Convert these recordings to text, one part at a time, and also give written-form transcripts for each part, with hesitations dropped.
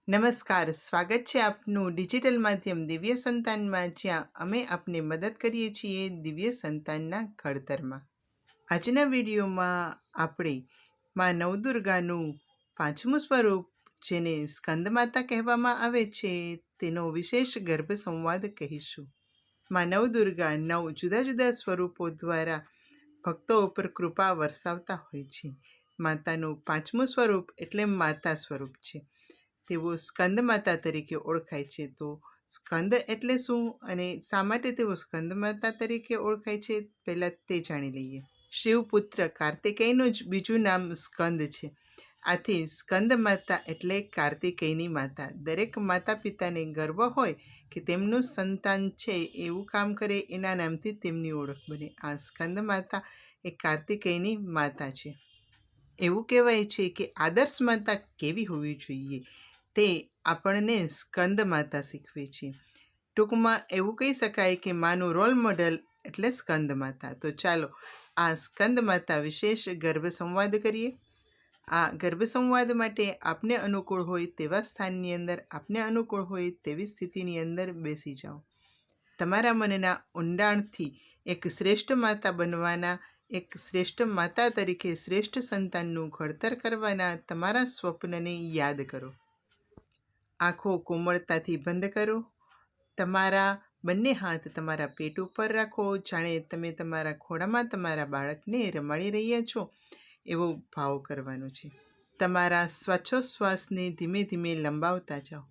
નમસ્કાર, સ્વાગત છે આપનું ડિજિટલ માધ્યમ દિવ્ય સંતાનમાં, જ્યાં અમે આપને મદદ કરીએ છીએ દિવ્ય સંતાનના ઘડતરમાં. આજના વિડીયોમાં આપણે માં નવદુર્ગાનું પાંચમું સ્વરૂપ, જેને સ્કંદમાતા કહેવામાં આવે છે, તેનો વિશેષ ગર્ભ સંવાદ કહીશું. માં નવદુર્ગા 9 જુદા જુદા સ્વરૂપો દ્વારા ભક્તો ઉપર કૃપા વરસાવતા હોય છે. માતાનું પાંચમું સ્વરૂપ એટલે માતા સ્વરૂપ છે. તેઓ સ્કંદ માતા તરીકે ઓળખાય છે. તો સ્કંદ એટલે શું અને શા માટે તેઓ સ્કંદ માતા તરીકે ઓળખાય છે, પહેલાં તે જાણી લઈએ. શિવપુત્ર કાર્તિકેયનું જ બીજું નામ સ્કંદ છે. આથી સ્કંદ માતા એટલે કાર્તિકેયની માતા. દરેક માતા પિતાને ગર્વ હોય કે તેમનું સંતાન છે એવું કામ કરે, એના નામથી તેમની ઓળખ બને. આ સ્કંદ માતા એ કાર્તિકેયની માતા છે. એવું કહેવાય છે કે આદર્શ માતા કેવી હોવી જોઈએ તે આપણને સ્કંદ માતા શીખવે છે. ટૂંકમાં એવું કહી શકાય કે માનું રોલ મોડલ એટલે સ્કંદ માતા. તો ચાલો આ સ્કંદ માતા વિશેષ ગર્ભ સંવાદ કરીએ. આ ગર્ભ સંવાદ માટે આપને અનુકૂળ હોય તેવા સ્થાનની અંદર, આપને અનુકૂળ હોય તેવી સ્થિતિની અંદર બેસી જાઓ. તમારા મનના ઊંડાણથી એક શ્રેષ્ઠ માતા બનવાના, એક શ્રેષ્ઠ માતા તરીકે શ્રેષ્ઠ સંતાનનું ઘડતર કરવાના તમારા સ્વપ્નને યાદ કરો. આંખો કોમળતાથી બંધ કરો. તમારા બંને હાથ તમારા પેટ ઉપર રાખો, જાણે તમે તમારા ખોળામાં તમારા બાળકને રમાડી રહ્યા છો એવો ભાવ કરવાનો છે. તમારા શ્વાસોશ્વાસને ધીમે ધીમે લંબાવતા જાઓ.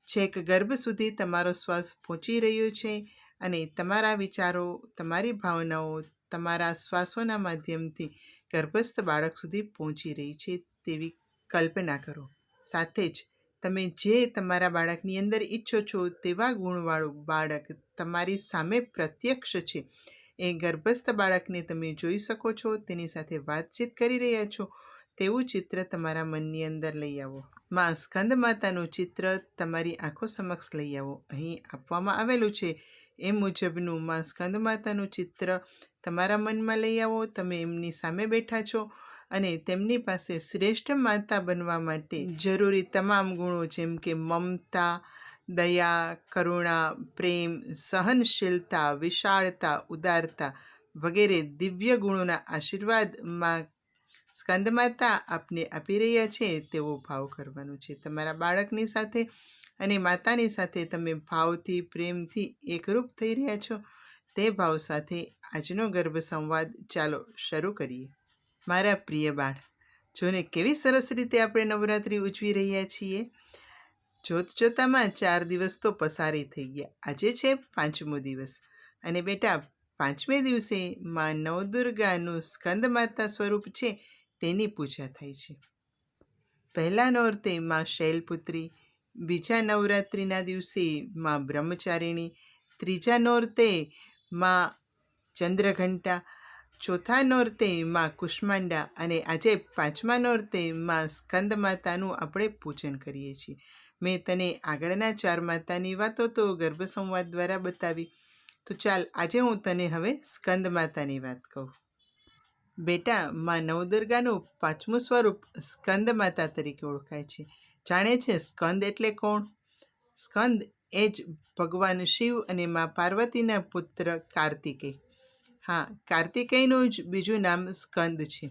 છેક ગર્ભ સુધી તમારો શ્વાસ પહોંચી રહ્યો છે અને તમારા વિચારો, તમારી ભાવનાઓ તમારા શ્વાસોના માધ્યમથી ગર્ભસ્થ બાળક સુધી પહોંચી રહી છે તેવી કલ્પના કરો. સાથે જ તમે જે તમારા બાળકની અંદર ઈચ્છો છો તેવા ગુણવાળું બાળક તમારી સામે પ્રત્યક્ષ છે. એ ગર્ભસ્થ બાળકને તમે જોઈ શકો છો, તેની સાથે વાતચીત કરી રહ્યા છો તેવું ચિત્ર તમારા મનની અંદર લઈ આવો. માં સ્કંદ માતાનું ચિત્ર તમારી આંખો સમક્ષ લઈ આવો. અહીં આપવામાં આવેલું છે એ મુજબનું માં સ્કંદ માતાનું ચિત્ર તમારા મનમાં લઈ આવો. તમે એમની સામે બેઠા છો અને તેમની પાસે શ્રેષ્ઠ માતા બનવા માટે જરૂરી તમામ ગુણો, જેમ કે મમતા, દયા, કરુણા, પ્રેમ, સહનશીલતા, વિશાળતા, ઉદારતા વગેરે દિવ્ય ગુણોના આશીર્વાદ માં સ્કંદ માતા આપને આપી રહ્યા છે તેવો ભાવ કરવાનો છે. તમારા બાળકની સાથે અને માતાની સાથે તમે ભાવથી, પ્રેમથી એકરૂપ થઈ રહ્યા છો. તે ભાવ સાથે આજનો ગર્ભ સંવાદ ચાલો શરૂ કરીએ. મારા પ્રિય બાળ, જોને કેવી સરસ રીતે આપણે નવરાત્રિ ઉજવી રહ્યા છીએ. જોત જોતામાં 4 દિવસ તો પસારી થઈ ગયા. આજે છે 5મો દિવસ અને બેટા, 5મે દિવસે માં નવદુર્ગાનું સ્કંદ માતા સ્વરૂપ છે તેની પૂજા થાય છે. પહેલા નોરતે માં શૈલપુત્રી, બીજા નવરાત્રિના દિવસે માં બ્રહ્મચારિણી, ત્રીજા નોરતે માં ચંદ્રઘંટા, ચોથા નોરતે માં કુષ્માંડા અને આજે 5મા નોરતે માં સ્કંદ માતાનું આપણે પૂજન કરીએ છીએ. મેં તને આગળના 4 માતાની વાતો તો ગર્ભ સંવાદ દ્વારા બતાવી. તો ચાલ આજે હું તને હવે સ્કંદ માતાની વાત કહું. બેટા, માં નવદુર્ગાનું 5મું સ્વરૂપ સ્કંદ માતા તરીકે ઓળખાય છે. જાણે છે સ્કંદ એટલે કોણ? સ્કંદ એ જ ભગવાન શિવ અને માં પાર્વતીના પુત્ર કાર્તિકેય. હા, કાર્તિકેયનું જ બીજું નામ સ્કંદ છે.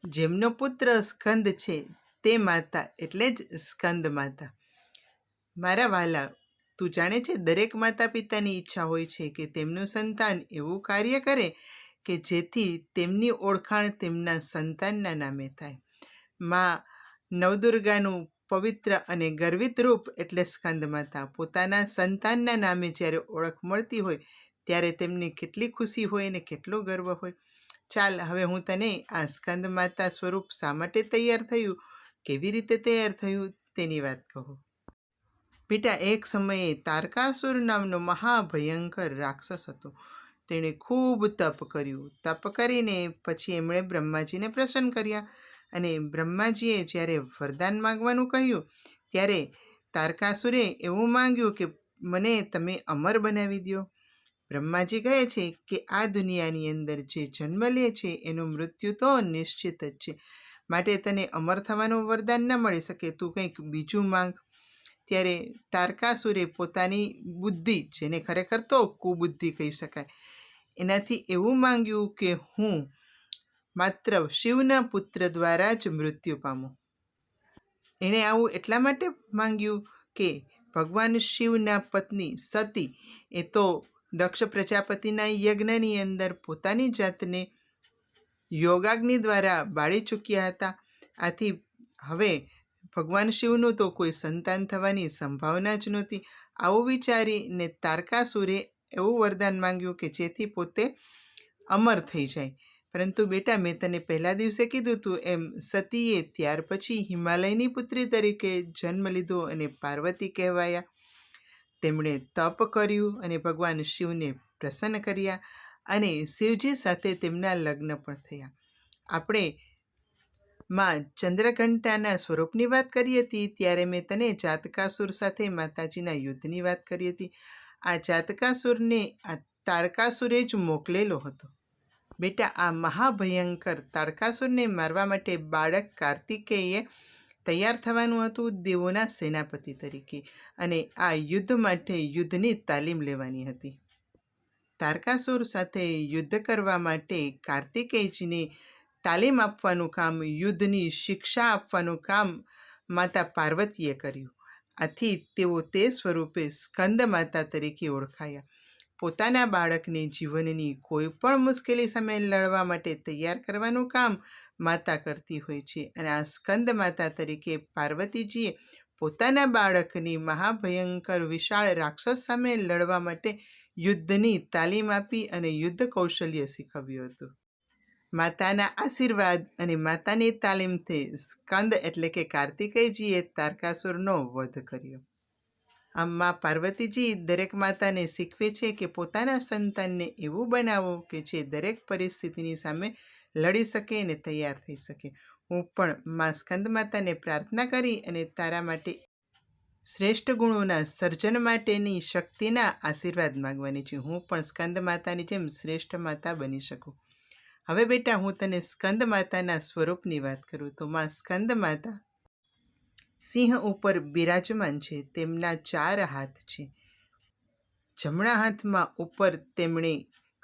જેમનો પુત્ર સ્કંદ છે તે માતા એટલે જ સ્કંદ માતા. મારા વહાલા, તું જાણે છે દરેક માતા પિતાની ઈચ્છા હોય છે કે તેમનું સંતાન એવું કાર્ય કરે કે જેથી તેમની ઓળખાણ તેમના સંતાનના નામે થાય. માં નવદુર્ગાનું પવિત્ર અને ગર્વિત રૂપ એટલે સ્કંદ માતા. પોતાના સંતાનના નામે જ્યારે ઓળખ મળતી હોય ત્યારે તેમને કેટલી ખુશી હોય ને કેટલો ગર્વ હોય. ચાલ હવે હું તને આ સ્કંદ માતા સ્વરૂપ શા માટે તૈયાર થયું, કેવી રીતે તૈયાર થયું તેની વાત કહું. બેટા, એક સમયે તારકાસુર નામનો મહાભયંકર રાક્ષસ હતો. તેણે ખૂબ તપ કર્યું. તપ કરીને પછી એમણે બ્રહ્માજીને પ્રસન્ન કર્યા અને બ્રહ્માજીએ જ્યારે વરદાન માંગવાનું કહ્યું ત્યારે તારકાસુરે એવું માંગ્યું કે મને તમે અમર બનાવી દો. બ્રહ્માજી કહે છે કે આ દુનિયાની અંદર જે જન્મ લે છે એનું મૃત્યુ તો નિશ્ચિત જ છે, માટે તને અમર થવાનું વરદાન ન મળી શકે, તું કંઈક બીજું માંગ. ત્યારે તારકાસુરે પોતાની બુદ્ધિ, જેને ખરેખર તો કુબુદ્ધિ કહી શકાય, એનાથી એવું માંગ્યું કે હું માત્ર શિવના પુત્ર દ્વારા જ મૃત્યુ પામું. એણે આવું એટલા માટે માંગ્યું કે ભગવાન શિવના પત્ની સતી એ તો દક્ષ પ્રજાપતિના યજ્ઞની અંદર પોતાની જાતને યોગાગ્નિ દ્વારા બાળી ચૂક્યા હતા. આથી હવે ભગવાન શિવનું તો કોઈ સંતાન થવાની સંભાવના જ નહોતી. આવું વિચારીને તારકાસુરે એવું વરદાન માંગ્યું કે જેથી પોતે અમર થઈ જાય. પરંતુ બેટા, મેં તને પહેલા દિવસે કીધું હતું એમ સતીએ ત્યાર પછી હિમાલયની પુત્રી તરીકે જન્મ લીધો અને પાર્વતી કહેવાયા. તેમણે તપ કર્યું અને ભગવાન શિવને પ્રસન્ન કર્યા અને શિવજી સાથે તેમના લગ્ન પણ થયા. આપણે માં ચંદ્રઘંટાના સ્વરૂપની વાત કરી હતી ત્યારે મેં તને જાતકાસુર સાથે માતાજીના યુદ્ધની વાત કરી હતી. આ જાતકાસુરને આ તારકાસુરે જ મોકલેલો હતો. બેટા, આ મહાભયંકર તારકાસુરને મારવા માટે બાળક કાર્તિકેયે તૈયાર થવાનું હતું દેવોના સેનાપતિ તરીકે, અને આ યુદ્ધ માટે યુદ્ધની તાલીમ લેવાની હતી. તારકાસુર સાથે યુદ્ધ કરવા માટે કાર્તિકેયજીને તાલીમ આપવાનું કામ, યુદ્ધની શિક્ષા આપવાનું કામ માતા પાર્વતીએ કર્યું. આથી તેઓ તે સ્વરૂપે સ્કંદ માતા તરીકે ઓળખાયા. પોતાના બાળકને જીવનની કોઈ પણ મુશ્કેલી સામે લડવા માટે તૈયાર કરવાનું કામ માતા કરતી હોય છે. અને આ સ્કંદ માતા તરીકે પાર્વતીજીએ પોતાના બાળકની મહાભયંકર વિશાળ રાક્ષસ સામે લડવા માટે યુદ્ધની તાલીમ આપી અને યુદ્ધ કૌશલ્ય શીખવ્યું હતું. માતાના આશીર્વાદ અને માતાની તાલીમથી સ્કંદ એટલે કે કાર્તિકેયજીએ તારકાસુરનો વધ કર્યો. આમ મા પાર્વતીજી દરેક માતાને શીખવે છે કે પોતાના સંતાનને એવું બનાવો કે જે દરેક પરિસ્થિતિની સામે લડી શકે અને તૈયાર થઈ શકે. હું પણ મા સ્કંદ માતાને પ્રાર્થના કરી અને તારા માટે શ્રેષ્ઠ ગુણોના સર્જન માટેની શક્તિના આશીર્વાદ માગવાની છું. હું પણ સ્કંદ માતાની જેમ શ્રેષ્ઠ માતા બની શકું. હવે બેટા, હું તને સ્કંદ માતાના સ્વરૂપની વાત કરું તો મા સ્કંદ માતા સિંહ ઉપર બિરાજમાન છે. તેમના 4 હાથ છે. જમણા હાથમાં ઉપર તેમણે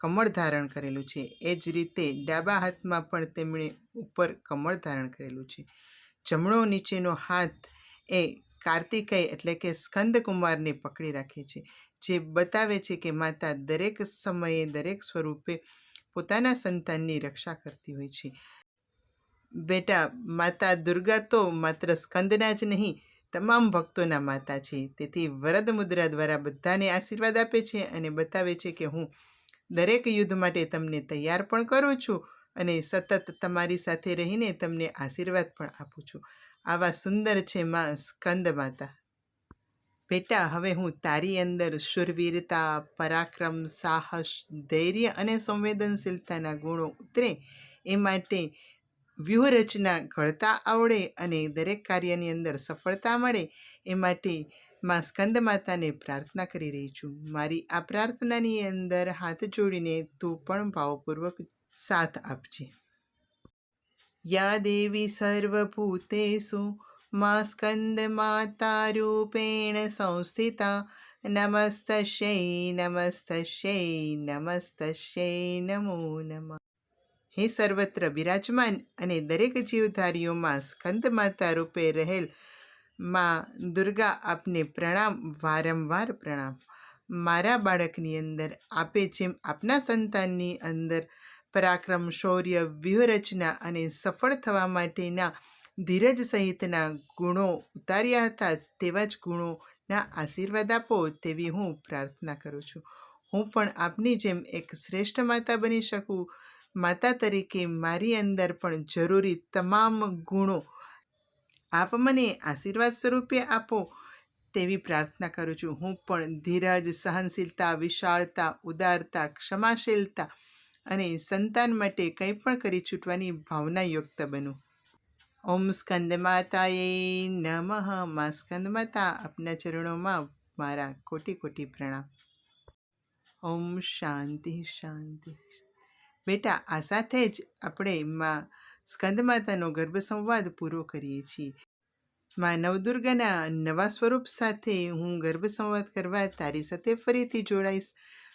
કમળ ધારણ કરેલું છે. એ જ રીતે ડાબા હાથમાં પણ તેમણે ઉપર કમળ ધારણ કરેલું છે. જમણો નીચેનો હાથ એ કાર્તિકેય એટલે કે સ્કંદ કુમારને પકડી રાખે છે, જે બતાવે છે કે માતા દરેક સમયે દરેક સ્વરૂપે પોતાના સંતાનની રક્ષા કરતી હોય છે. બેટા, માતા દુર્ગા તો માત્ર સ્કંદના જ નહીં, તમામ ભક્તોના માતા છે. તેથી વરદ મુદ્રા દ્વારા બધાને આશીર્વાદ આપે છે અને બતાવે છે કે હું દરેક યુદ્ધ માટે તમને તૈયાર પણ કરું છું અને સતત તમારી સાથે રહીને તમને આશીર્વાદ પણ આપું છું. આવા સુંદર છે માં સ્કંદ માતા. બેટા, હવે હું તારી અંદર શૂરવીરતા, પરાક્રમ, સાહસ, ધૈર્ય અને સંવેદનશીલતાના ગુણો ઉતરે એ માટે વ્યૂહરચના ઘડતા આવડે અને દરેક કાર્યની અંદર સફળતા મળે એ માટે માં સ્કંદ માતાને પ્રાર્થના કરી રહી છું. મારી આ પ્રાર્થનાની અંદર હાથ જોડીને તું પણ ભાવપૂર્વક સાથ આપજે. યા દેવી સર્વભૂતેષુ માં સ્કંદ માતા રૂપેણ સંસ્થિતા નમસ્તસ્યૈ નમસ્તસ્યૈ નમસ્તસ્યૈ નમો નમઃ. હે સર્વત્ર બિરાજમાન અને દરેક જીવધારીઓમાં સ્કંદ માતા રૂપે રહેલ માં દુર્ગા, આપને પ્રણામ, વારંવાર પ્રણામ. મારા બાળકની અંદર આપે જેમ આપના સંતાનની અંદર પરાક્રમ, શૌર્ય, વ્યૂહરચના અને સફળ થવા માટેના ધીરજ સહિતના ગુણો ઉતાર્યા હતા, તેવા જ ગુણોના આશીર્વાદ આપો તેવી હું પ્રાર્થના કરું છું. હું પણ આપની જેમ એક શ્રેષ્ઠ માતા બની શકું. માતા તરીકે મારી અંદર પણ જરૂરી તમામ ગુણો આપ મને આશીર્વાદ સ્વરૂપે આપો તેવી પ્રાર્થના કરું છું. હું પણ ધીરજ, સહનશીલતા, વિશાળતા, ઉદારતા, ક્ષમાશીલતા અને સંતાન માટે કંઈ પણ કરી છૂટવાની ભાવના યુક્ત બનું. ઓમ સ્કંદ માતાએ નમઃ. મા સ્કંદ માતા, આપના ચરણોમાં મારા કોટી કોટી પ્રણામ. ઓમ શાંતિ શાંતિ. બેટા, આ સાથે જ આપણે માં સ્કંદ માતાનો ગર્ભ સંવાદ પૂરો કરીએ છીએ. માં નવદુર્ગાના નવા સ્વરૂપ સાથે હું ગર્ભ સંવાદ કરવા તારી સાથે ફરીથી જોડાઈશ.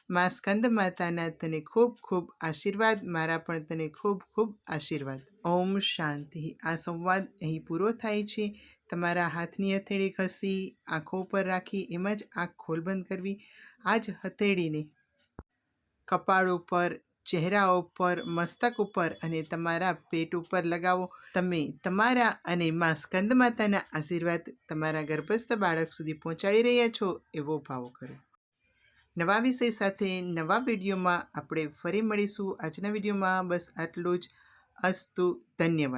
માં સ્કંદ માતાના તને ખૂબ ખૂબ આશીર્વાદ, મારા પણ તને ખૂબ ખૂબ આશીર્વાદ. ઓમ શાંતિ. આ સંવાદ અહીં પૂરો થાય છે. તમારા હાથની હથેળી ઘસી આંખો ઉપર રાખી એમ જ આંખ ખોલ બંધ કરવી. આ જ હથેળીને કપાળ ઉપર, ચહેરા ઉપર, મસ્તક ઉપર અને તમારા પેટ ઉપર લગાવો. તમે તમારા અને માં સ્કંદ માતાના આશીર્વાદ તમારા ગર્ભસ્થ બાળક સુધી પહોંચાડી રહ્યા છો એવો ભાવ કરો. નવા વિષય સાથે નવા વિડીયોમાં આપણે ફરી મળીશું. આજના વિડીયોમાં બસ આટલું જ. અસ્તુ. ધન્યવાદ.